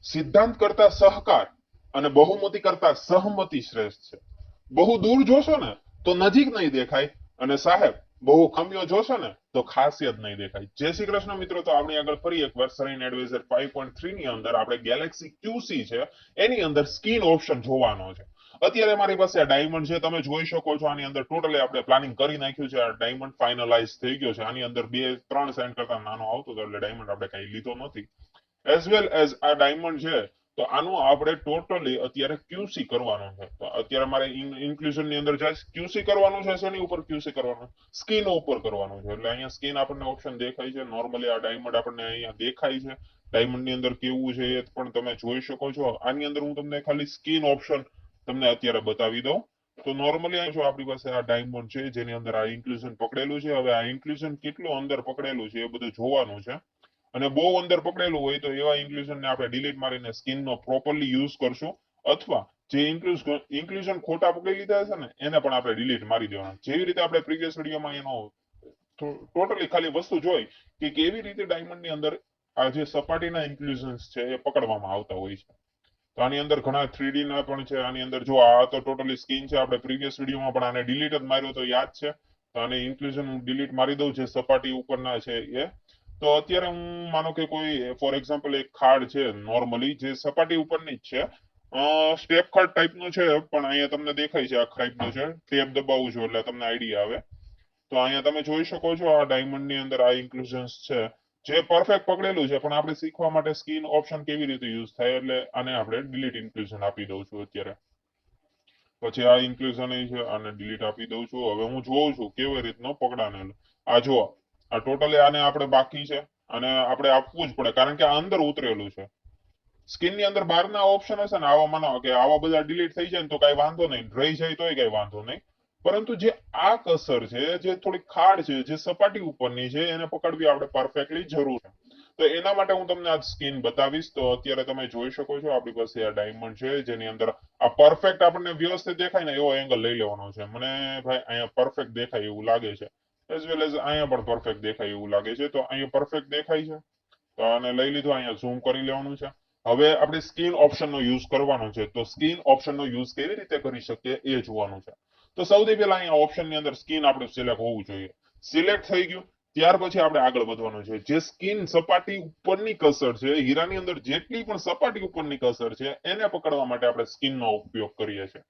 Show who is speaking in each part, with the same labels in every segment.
Speaker 1: સિદ્ધાંત કરતા સહકાર અને બહુમતી કરતા સહમતી શ્રેષ્ઠ છે. બહુ દૂર જોશો ને તો નજીક નહીં દેખાય, અને સાહેબ બહુ ખામીઓ જોશો ને તો ખાસિયત નહીં દેખાય. જય શ્રી કૃષ્ણ મિત્રો. તો આપણી આગળ ફરી એકવાર સરીન એડવાઇઝર 5.3 ની અંદર આપણે ગેલેક્સી QC છે એની અંદર સ્કીન ઓપ્શન જોવાનો છે. અત્યારે મારી પાસે આ ડાયમંડ છે, તમે જોઈ શકો છો. આની અંદર ટોટલી આપણે પ્લાનિંગ કરી નાખ્યું છે. આ ડાયમંડ ફાઇનલાઇઝ થઈ ગયો છે. આની અંદર 2-3 સેન્ટ કરતા નાનો આવતો હતો એટલે ડાયમંડ આપણે કઈ લીધો નથી. એઝ વેલ એઝ આ ડાયમંડ છે તો આનું આપણે ટોટલી અત્યારે QC કરવાનું છે. તો અત્યારે મારે ઇન્ક્લુઝન ની અંદર જાય QC કરવાનું છે. શેની ઉપર QC કરવાનું? સ્કીન ઉપર કરવાનું છે. એટલે અહીંયા સ્કીન આપણને ઓપ્શન દેખાય છે. નોર્મલી આ ડાયમંડ આપણને અહીંયા દેખાય છે. ડાયમંડ ની અંદર કેવું છે એ પણ તમે જોઈ શકો છો. આની અંદર હું તમને ખાલી સ્કીન ઓપ્શન તમને અત્યારે બતાવી દઉં. તો નોર્મલી જો આપણી પાસે આ ડાયમંડ છે જેની અંદર આ ઇન્ક્લુઝન પકડેલું છે. હવે આ ઇન્ક્લુઝન કેટલું અંદર પકડેલું છે એ બધું જોવાનું છે. અને બહુ અંદર પકડેલું હોય તો એવા ઇન્ક્લુઝન ને આપણે ડિલીટ મારીને સ્કીન નો પ્રોપરલી યુઝ કરશું. અથવા જે ઇન્ક્લુઝન ખોટા પકડી લીધા છે ને એને પણ આપણે ડિલીટ મારી દેવાના. જેવી રીતે આપણે પ્રીવિયસ વિડીયોમાં એનો ટોટલી ખાલી વસ્તુ જોઈ કે કેવી રીતે ડાયમંડ ની અંદર આ જે સપાટીના ઇન્ક્લુઝન્સ છે એ પકડવામાં આવતા હોય છે. તો આની અંદર ઘણા 3D ના પણ છે. આની અંદર જો આ તો ટોટલી સ્કીન છે. આપણે પ્રીવિયસ વિડીયોમાં પણ આને ડિલીટ જ માર્યો તો યાદ છે. તો આને ઇન્ક્લુઝન હું ડિલીટ મારી દઉં. જે સપાટી ઉપરના છે એ તો અત્યારે હું માનો કે કોઈ ફોર એક્ઝામ્પલ એક ખાડ છે નોર્મલી જે સપાટી ઉપરની જ છે, સ્ટેપ ખાડ ટાઈપનો છે, પણ અહીંયા તમને દેખાય છે આ ટાઈપનો છે. ટેપ દબાવું છું એટલે તમને આઈડિયા આવે. તો અહીંયા તમે જોઈ શકો છો આ ડાયમંડ ની અંદર આ ઇન્ક્લુઝન્સ છે જે પરફેક્ટ પકડેલું છે. પણ આપણે શીખવા માટે સ્કીન ઓપ્શન કેવી રીતે યુઝ થાય એટલે આને આપણે ડિલીટ ઇન્ક્લુઝન આપી દઉં છું અત્યારે. પછી આ ઇન્ક્લુઝન છે આને ડિલીટ આપી દઉં છું. હવે હું જોઉં છું કેવી રીતનો પકડાનેલો. આ જુઓ આ ટોટલી આને આપણે બાકી છે અને આપણે આપવું જ પડે કારણ કે આ અંદર ઉતરેલું છે. સ્કીન ની અંદર બહારના ઓપ્શન હશે ને આવા માનો કે આવા બધા ડિલીટ થઈ જાય ને તો કઈ વાંધો નહીં, રહી જાય તોય કઈ વાંધો નહીં. પરંતુ જે આ કસર છે જે થોડી ખાડ છે જે સપાટી ઉપરની છે એને પકડવી આપણે પરફેક્ટલી જરૂર છે. તો એના માટે હું તમને આ સ્કીન બતાવીશ. તો અત્યારે તમે જોઈ શકો છો આપણી પાસે આ ડાયમંડ છે જેની અંદર આ પરફેક્ટ આપણને વ્યવસ્થિત દેખાય ને એવો એંગલ લઈ લેવાનો છે. મને ભાઈ અહીંયા પરફેક્ટ દેખાય એવું લાગે છે. એઝ વેલ એઝ અહીંયા પણ પરફેક્ટ દેખાય એવું લાગે છે. તો અહીંયા પરફેક્ટ દેખાય છે તો આને લઈ લીધું. અહીંયા ઝૂમ કરી લેવાનું છે. હવે આપણે સ્કીન ઓપ્શનનો યુઝ કરવાનો છે. તો સ્કીન ઓપ્શનનો યુઝ કેવી રીતે કરી શકીએ એ જોવાનું છે. તો સૌથી પહેલા અહીંયા ઓપ્શનની અંદર સ્કીન આપણે સિલેક્ટ હોવું જોઈએ. સિલેક્ટ થઈ ગયું ત્યાર પછી આપણે આગળ વધવાનું છે. જે સ્કીન સપાટી ઉપરની કસર છે, હીરાની અંદર જેટલી પણ સપાટી ઉપરની કસર છે એને પકડવા માટે આપણે સ્કીનનો ઉપયોગ કરીએ છીએ.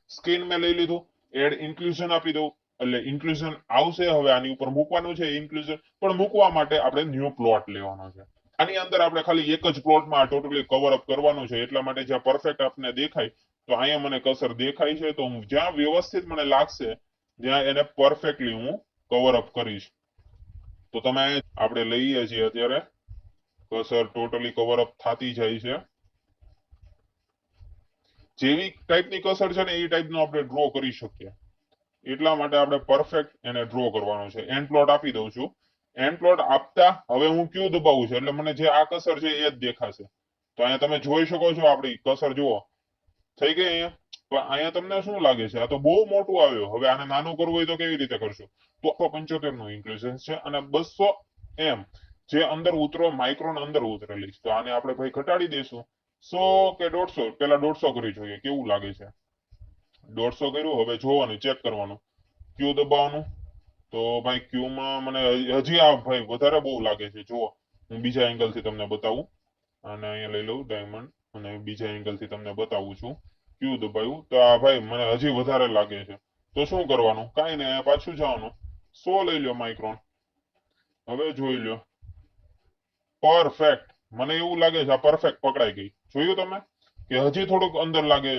Speaker 1: સ્કીન મેં લઈ લીધું. એડ ઇન્ક્લુઝન આપી દઉં એટલે ઇન્ક્લુઝન આવશે. હવે આની ઉપર મૂકવાનું છે ઇન્ક્લુઝન, પણ મૂકવા માટે આપણે ન્યૂ પ્લોટ લેવાનો છે. આની અંદર આપણે ખાલી એક જ પ્લોટમાં ટોટલી કવર અપ કરવાનું છે. એટલા માટે જ્યાં પરફેક્ટ આપને દેખાય તો અહીંયા મને કસર દેખાય છે તો હું જ્યાં વ્યવસ્થિત મને લાગશે જ્યાં એને પરફેક્ટલી હું કવર અપ કરીશ. તો તમે આપણે લઈએ છીએ અત્યારે કસર ટોટલી કવર અપ થતી જાય છે. જેવી ટાઈપની કસર છે ને એ ટાઈપનો આપણે ડ્રો કરી શકીએ. એટલા માટે આપણે પરફેક્ટ એને ડ્રો કરવાનો છે. એન્ડ પ્લોટ આપી દઉં છું. એન્ડ પ્લોટ આપતા હવે હું ક્યુ દબાવું છું એટલે મને જે આ કસર છે એ જ દેખાશે. તો અહીંયા તમે જોઈ શકો છો આપણી કસર જુઓ થઈ ગઈ અહીંયા. પણ અહીંયા તમને શું લાગે છે? આ તો બહુ મોટું આવ્યું. હવે આને નાનું કરવું હોય તો કેવી રીતે કરશું? તો 75 નું ઇન્ક્લુઝન છે અને 200 એમ જે અંદર ઉતરો માઇક્રોન અંદર ઉતરેલી છે. તો આને આપણે ભાઈ ઘટાડી દઈશું 100 કે 150. પેલા 150 કરી જોઈએ કેવું લાગે છે. 150 કર્યું. હવે જોવાનું ચેક કરવાનું ક્યુ દબાવવાનું. તો ભાઈ ક્યુ માં મને હજી આ ભાઈ વધારે બહુ લાગે છે. જુઓ હું બીજા એંગલ થી તમને બતાવું. અને અહીંયા લઈ લઉં ડાયમંડ અને બીજા એંગલ થી તમને બતાવું છું. ક્યુ દબાવ્યું તો આ ભાઈ મને હજી વધારે લાગે છે. તો શું કરવાનું? કાંઈ નહીં, પાછું જવાનું 100 લઈ લો માઇક્રોન. હવે જોઈ લો પરફેક્ટ. મને એવું લાગે છે આ પરફેક્ટ પકડાઈ ગઈ. જોયું તમે કે હજી થોડુંક અંદર લાગે,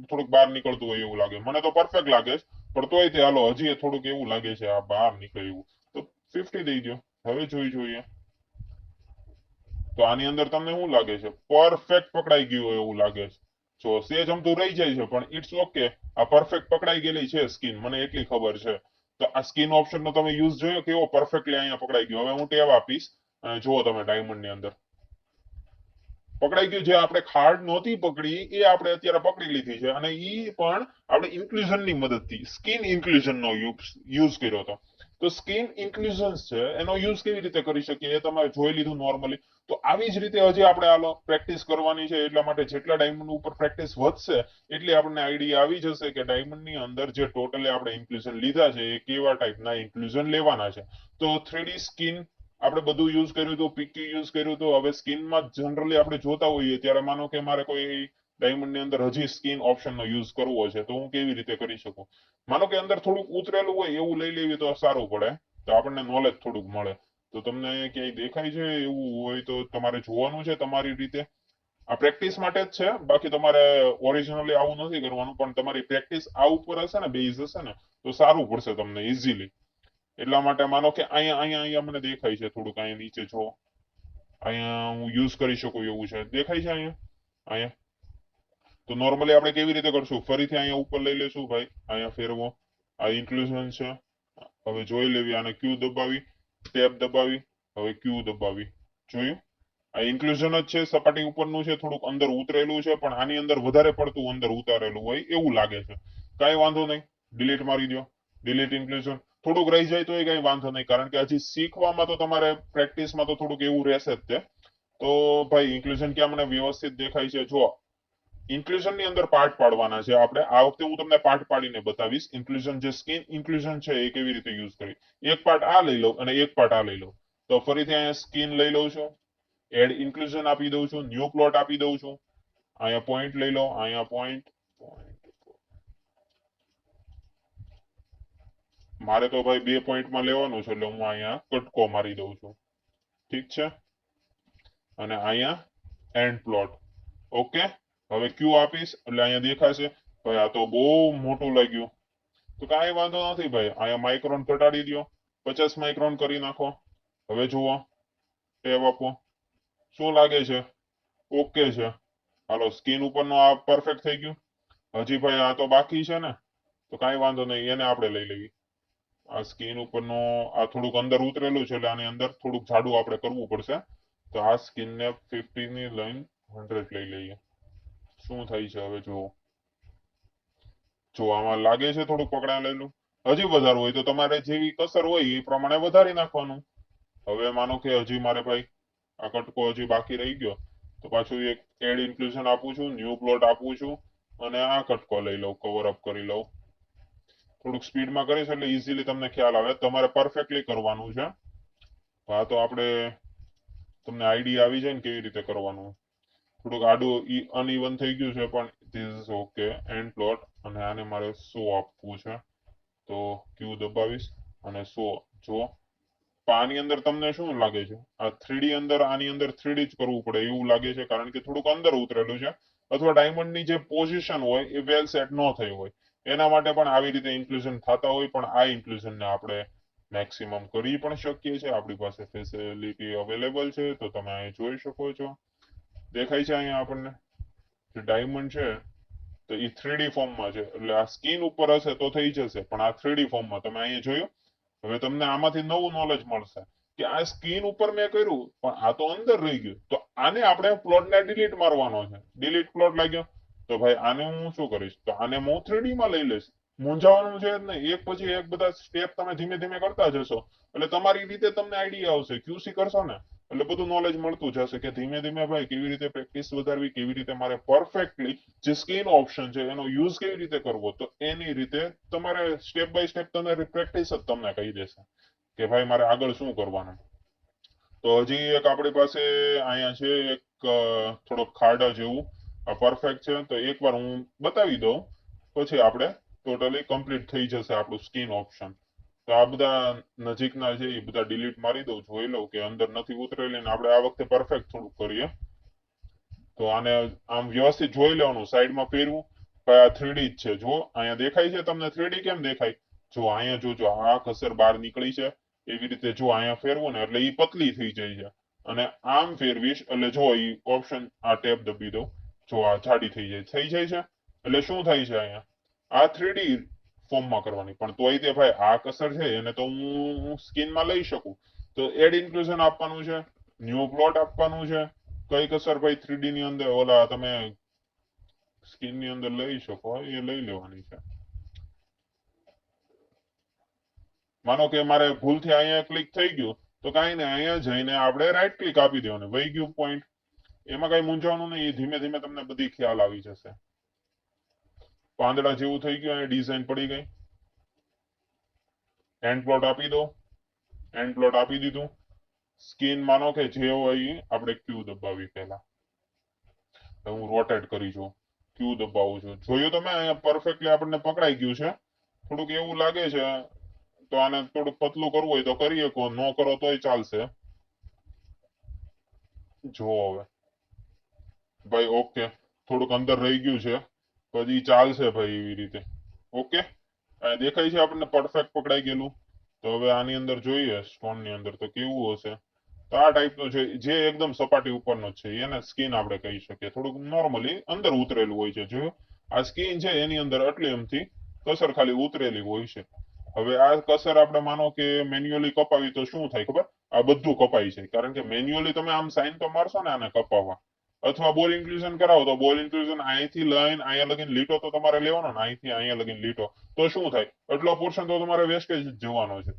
Speaker 1: થોડુંક બહાર નીકળતું હોય એવું લાગે. મને તો પરફેક્ટ લાગે છે પણ તોય તે હાલો હજી થોડુંક એવું લાગે છે આ બહાર નીકળે એવું. તો 50 દઈ દો. હવે જોઈએ તો આની અંદર તમને શું લાગે છે? પરફેક્ટ પકડાઈ ગયું હોય એવું લાગે છે. જો સેજ અમતું રહી જાય છે પણ ઇટ્સ ઓકે. આ પરફેક્ટ પકડાઈ ગયેલી છે સ્કીન, મને એટલી ખબર છે. તો આ સ્કીન ઓપ્શન નો તમે યુઝ જોયો કેવો પરફેક્ટલી અહીંયા પકડાઈ ગયો. હવે હું ટેબ આપીશ અને જુઓ તમે ડાયમંડ ની અંદર પકડાઈ ગયું. જે આપણે ખાડ નહોતી પકડી એ આપણે અત્યારે પકડી લીધી છે અને ઈ પણ આપણે ઇન્ક્લુઝન ની મદદથી સ્કીન ઇન્ક્લુઝન નો યુઝ કર્યો હતો. તો સ્કિન ઇન્ક્લુઝન્સ છે એનો યુઝ કેવી રીતે કરી શકીએ એ તમે જોઈ લીધું નોર્મલી. તો આવી જ રીતે હજી આપણે આલો પ્રેક્ટિસ કરવાની છે. એટલા માટે જેટલા ડાયમંડ ઉપર પ્રેક્ટિસ વધશે એટલે આપણને આઈડિયા આવી જશે કે ડાયમંડ ની અંદર જે ટોટલી આપણે ઇન્ક્લુઝન લીધા છે એ કેવા ટાઈપના ઇન્ક્લુઝન લેવાના છે. તો 3D સ્કિન આપણે બધું યુઝ કર્યું હતું, પીક્યુ યુઝ કર્યું હતું. હવે સ્કિનમાં જનરલી આપણે જોતા હોઈએ ત્યારે માનો કે મારે કોઈ ડાયમંડ ની અંદર હજી સ્કિન ઓપ્શન નો યુઝ કરવો છે તો હું કેવી રીતે કરી શકું. માનો કે અંદર થોડુંક ઉતરેલું હોય એવું લઈ લેવી તો સારું પડે, તો આપણને નોલેજ થોડુંક મળે. તો તમને ક્યાંય દેખાય છે એવું હોય તો તમારે જોવાનું છે તમારી રીતે. આ પ્રેક્ટિસ માટે જ છે, બાકી તમારે ઓરિજિનલી આવું નથી કરવાનું, પણ તમારી પ્રેક્ટિસ આ ઉપર હશે ને, બેઝ હશે ને, તો સારું પડશે તમને ઇઝીલી. એટલા માટે માનો કે અહીંયા અહીંયા અહીંયા મને દેખાય છે થોડુંક, અહીંયા નીચે જો અહીંયા હું યુઝ કરી શકું એવું છે, દેખાય છે અહીંયા અહીંયા. તો નોર્મલી આપણે કેવી રીતે કરશું, ફરીથી અહીંયા ઉપર લઈ લેશું ભાઈ, અહીંયા ફેરવો, આ ઇન્ક્લુઝન છે. હવે જોઈ લેવી, આને ક્યુ દબાવી, ટેબ દબાવી, હવે ક્યુ દબાવી, જોયું આ ઇન્ક્લુઝન જ છે. સપાટી ઉપરનું છે, થોડુંક અંદર ઉતરેલું છે, પણ આની અંદર વધારે પડતું અંદર ઉતારેલું હોય એવું લાગે છે. કાંઈ વાંધો નહીં, ડિલીટ મારી દો, ડિલીટ ઇન્ક્લુઝન. થોડુંક રહી જાય તો એ કઈ વાંધો નહીં, કારણ કે હજી શીખવામાં તો તમારે પ્રેક્ટિસમાં તો થોડુંક એવું રહેશે જ તે. તો ભાઈ ઇન્ક્લુઝન ક્યાં મને વ્યવસ્થિત દેખાય છે, જો ઇન્ક્લુઝન ની અંદર પાર્ટ પાડવાના છે આપણે. આ વખતે હું તમને પાર્ટ પાડીને બતાવીશ ઇન્ક્લુઝન, જે સ્કિન ઇન્ક્લુઝન છે એ કેવી રીતે યુઝ કરી. એક પાર્ટ આ લઈ લઉં અને એક પાર્ટ આ લઈ લઉં. તો ફરીથી અહીંયા સ્કિન લઈ લઉં છું, એડ ઇન્ક્લુઝન આપી દઉં છું, ન્યુ પ્લોટ આપી દઉં છું, અહીંયા પોઈન્ટ લઈ લો, અહીંયા પોઈન્ટ. મારે તો ભાઈ 2 પોઈન્ટમાં લેવાનું છે એટલે હું અહીંયા કટકો મારી દઉં છું, ઠીક છે. અને અહીંયા એન્ડ પ્લોટ, ઓકે. હવે ક્યુ આપીશ એટલે અહીંયા દેખાશે. ભાઈ આ તો બહુ મોટું લાગ્યું, તો કાંઈ વાંધો નથી ભાઈ, અહીંયા માઇક્રોન ઘટાડી દો, 50 માઇક્રોન કરી નાખો. હવે જુઓ, ટેબ આપો, શું લાગે છે, ઓકે છે. હાલો, સ્કિન ઉપરનું આ પરફેક્ટ થઈ ગયું. હજી ભાઈ આ તો બાકી છે ને, તો કાંઈ વાંધો નહીં, એને આપણે લઈ લેવી. આ સ્કિન ઉપરનું આ થોડુંક અંદર ઉતરેલું છે એટલે આની અંદર થોડુંક જાડું આપણે કરવું પડશે. તો આ સ્કિનને 50 ની લઈને 100 લઈ લઈએ. શું થાય છે હવે જુઓ, જો આમાં લાગે છે થોડુંક પકડાયેલું. હજી વધારવું હોય તો તમારે જેવી કસર હોય એ પ્રમાણે વધારી નાખવાનું. હવે માનો કે હજી મારે ભાઈ આ કટકો હજી બાકી રહી ગયો, તો પાછું એક એડ ઇન્ક્લુઝન આપું છું, ન્યુ પ્લોટ આપું છું, અને આ કટકો લઈ લઉં, કવર અપ કરી લઉં. થોડુંક સ્પીડમાં કરીશ એટલે ઇઝીલી તમને ખ્યાલ આવે. તમારે પરફેક્ટલી કરવાનું છે. આ તો આપણે તમને આઈડિયા આવી જાય ને કેવી રીતે કરવાનું. થોડુંક આડું અનઇવન થઈ ગયું છે, પણ this is okay. And plot, અને આને મારે 100 આપવું છે, તો ક્યુ દબાવીશ અને 100. જો આની અંદર તમને શું લાગે છે, આ 3D અંદર, આની અંદર 3D જ કરવું પડે એવું લાગે છે, કારણ કે થોડુંક અંદર ઉતરેલું છે, અથવા ડાયમંડ ની જે પોઝિશન હોય એ વેલ સેટ ન થઈ હોય. એના માટે પણ આવી રીતે ઇન્ક્લુઝન થતા હોય, પણ આ ઇન્ક્લુઝન ને આપણે મેક્સિમમ કરી પણ શકીએ છીએ. આપણી પાસે ફેસિલિટી અવેલેબલ છે, તો તમે અહીં જોઈ શકો છો. દેખાય છે અહીંયા આપણને જે ડાયમંડ છે તો એ 3D ફોર્મમાં છે, એટલે આ સ્કિન ઉપર હશે તો થઈ જશે, પણ આ 3D ફોર્મમાં તમે અહીંયા જોયું. હવે તમને આમાંથી નવું નોલેજ મળશે કે આ સ્કિન ઉપર મેં કર્યું, પણ આ તો અંદર રહી ગયું. તો આને આપણે પ્લોટને ડિલીટ મારવાનો છે. ડિલીટ પ્લોટ લાગ્યો તો ભાઈ આને હું શું કરીશ, તો આને હું 3D માં લઈ લઈશ. મૂંઝાવાનું છે જ નહીં, એક પછી એક બધા સ્ટેપ તમે ધીમે ધીમે કરતા જશો એટલે તમારી રીતે તમને આઈડિયા આવશે. ક્યુસી કરશો ને એટલે બધું નોલેજ મળતું જશે કે ધીમે ધીમે ભાઈ કેવી રીતે પ્રેક્ટિસ વધારવી, કેવી રીતે મારે પરફેક્ટલી જે સ્કિન ઓપ્શન છે એનો યુઝ કેવી રીતે કરવો. તો એની રીતે તમારે સ્ટેપ બાય સ્ટેપ તમારી પ્રેક્ટિસ જ તમને કહી દેશે કે ભાઈ મારે આગળ શું કરવાનું. તો હજી એક આપણી પાસે અહીંયા છે એક થોડોક ખાડા જેવું, આ પરફેક્ટ છે. તો એકવાર હું બતાવી દઉં, પછી આપણે ટોટલી કમ્પ્લીટ થઈ જશે આપણું સ્કિન ઓપ્શન. તો આ બધા નજીકના છે એ બધા ડિલીટ મારી દઉં, જોઈ લઉં કે અંદર નથી ઉતરેલી. આપણે આ વખતે પરફેક્ટ થોડુંક કરીએ. તો આને આમ વ્યવસ્થિત જોઈ લેવાનું, સાઈડમાં ફેરવું. આ 3D જ છે, જો અહીંયા દેખાય છે તમને 3D કેમ દેખાય. જો અહીંયા જોજો, આ કસર બહાર નીકળી છે, એવી રીતે જો અહીંયા ફેરવું ને એટલે એ પતલી થઈ જાય છે, અને આમ ફેરવીશ એટલે જો એ ઓપ્શન આ ટેબ દબી દઉં, જો આ જાડી થઈ જાય છે. એટલે શું થાય છે, અહીંયા આ 3D ફોર્મમાં કરવાની. પણ તોય તે ભાઈ આ કસર છે એને તો હું સ્કિનમાં લઈ શકું. તો એડ ઇન્ક્લુઝન આપવાનું છે, ન્યુ પ્લોટ આપવાનું છે. કઈ કસર ભાઈ 3D ની અંદર ઓલા તમે સ્કિન ની અંદર લઈ શકો એ લઈ લેવાની છે. માનો કે મારે ભૂલથી અહીંયા ક્લિક થઈ ગયું તો કાંઈ નહીં, અહીંયા જઈને આપણે રાઈટ ક્લિક આપી દેવાનું, વહી ગયું પોઈન્ટ. એમાં કઈ મૂંઝાવાનું નહીં, એ ધીમે ધીમે તમને બધી ખ્યાલ આવી જશે. પાંદડા જેવું થઈ ગયું, અહીંયા ડિઝાઇન પડી ગઈ. એન્ડ પ્લોટ આપી દો, એન્ડ પ્લોટ આપી દીધું. સ્કીન માનો કે જે હોય આપણે ક્યુ દબાવી પહેલા. હું રોટેટ કરી જોઉં, ક્યુ દબાવું છું. જોયું તમે અહીંયા પરફેક્ટલી આપણને પકડાઈ ગયું છે. થોડુંક એવું લાગે છે તો આને થોડુંક પતલું કરવું હોય તો કરી શકો, ન કરો તોય ચાલશે. જો હવે ભાઈ ઓકે, થોડુંક અંદર રહી ગયું છે, પછી ચાલશે ભાઈ એવી રીતે. ઓકે, દેખાય છે આપણને પરફેક્ટ પકડાઈ ગયેલું. તો હવે આની અંદર જોઈએ સ્ટોન ની અંદર તો કેવું હશે. તો આ ટાઈપનું છે, જે એકદમ સપાટી ઉપરનો છે એને સ્કીન આપણે કહી શકીએ. થોડુંક નોર્મલી અંદર ઉતરેલું હોય છે. જો આ સ્કીન છે એની અંદર આટલી એમથી કસર ખાલી ઉતરેલી હોય છે. હવે આ કસર આપણે માનો કે મેન્યુઅલી કપાવી તો શું થાય ખબર, આ બધું કપાઈ જાય. કારણ કે મેન્યુઅલી તમે આમ સાઈન તો મારશો ને આને કપાવવા, અથવા બોલ ઇન્ક્લુઝન કરાવો તો બોલ ઇન્ક્લુઝન અહીંથી લઈને અહીંયા લગીને લીટો તો તમારે લેવાનો ને, અહીંથી અહીંયા લગીને લીટો તો શું થાય, એટલો પોર્શન તો તમારે વેસ્ટેજ જવાનો છે.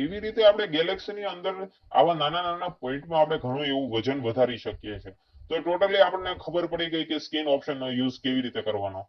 Speaker 1: એવી રીતે આપણે ગેલેક્સીની અંદર આવા નાના નાના પોઈન્ટમાં આપણે ઘણું એવું વજન વધારી શકીએ છીએ. તો ટોટલી આપણને ખબર પડી ગઈ કે સ્કીન ઓપ્શનનો યુઝ કેવી રીતે કરવાનો.